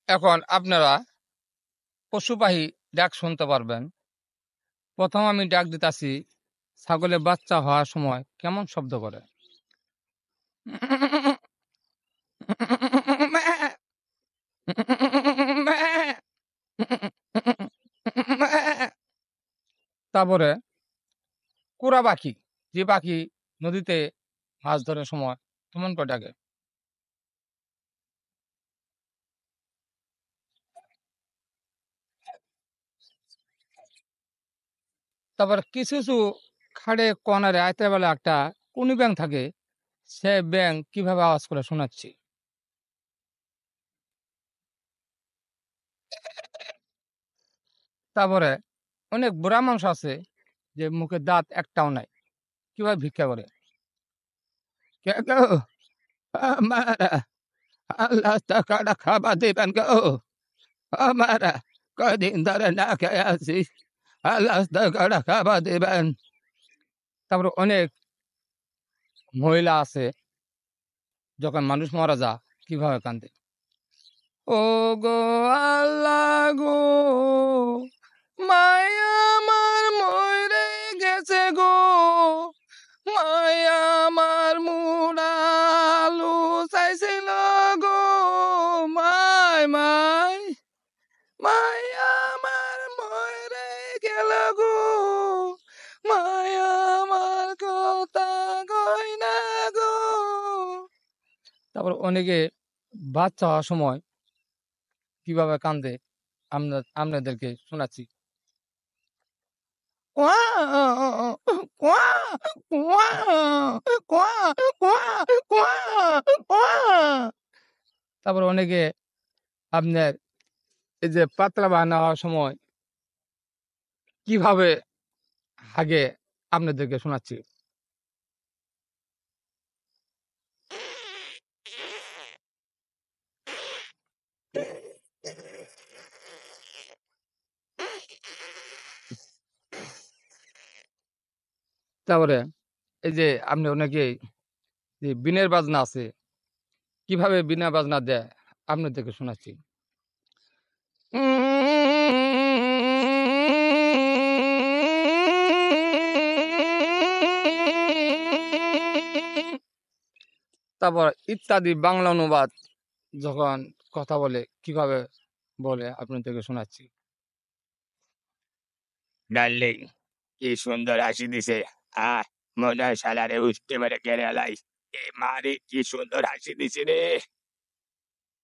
এখন আপনারা পশুপাখি ডাক শুনতে পারবেন। প্রথম আমি ডাক দিতাছি, ছাগলের বাচ্চা হওয়ার সময় কেমন শব্দ করে। তারপরে কুড়া পাখি, যে পাখি নদীতে মাছ ধরার সময় কেমন করে ডাকে। তারপর কিছু কিছু খাড়ে কর্নারে আইতে বেলা একটা কুনি ব্যাং থাকে, সে ব্যাং কিভাবে আওয়াজ করে শোনাচ্ছি। তারপরে অনেক বুড়া মানুষ আছে যে মুখে দাঁত একটাও নাই, কিভাবে ভিক্ষা করে। কে গো, আমারা আল্লাহ টাকাটা খাবার দিবেন গো, আমারা কদিন ধরে না খেয়ে আছি, আল্লাহ টাকাটা খাবার দিবেন। তারপরে অনেক মহিলা আছে, যখন মানুষ মারা যা কিভাবে কান্দে। ও গো আল্লাহ গো, মায়া আমার মরে গেছে গো, মায়া আমার মুড়ালু চাইছিল গো, মায় মায় মায়া আমার মরে গেল গো, মায়া আমার কথা কই না গো। তারপর অনেকে বাচ্চা হওয়ার সময় কিভাবে কান্দে আপনাদেরকে শোনাচ্ছি। কোয়া কোয়া কোয়া কোয়া কোয়া কোয়া কোয়া। তারপর অনেকে আপনার এই যে পাতলা বাহানা হওয়ার সময় কিভাবে হাগে আপনাদেরকে শোনাচ্ছি। তারপরে এই যে আপনি অনেকে যে বিনের বাজনা আছে, কিভাবে বিনা বাজনা দেয় আপনাদেরকে শোনাচ্ছি। তারপর ইত্যাদি বাংলা অনুবাদ যখন কথা বলে কিভাবে বলে আপনাদেরকে শোনাচ্ছি। ডার্লিং, কি সুন্দর হাসি দিছে। মনে হয় শালারে উঠতে মেরে কেড়ে লাই। এ মারে কি সুন্দর হাসি দিছে রে।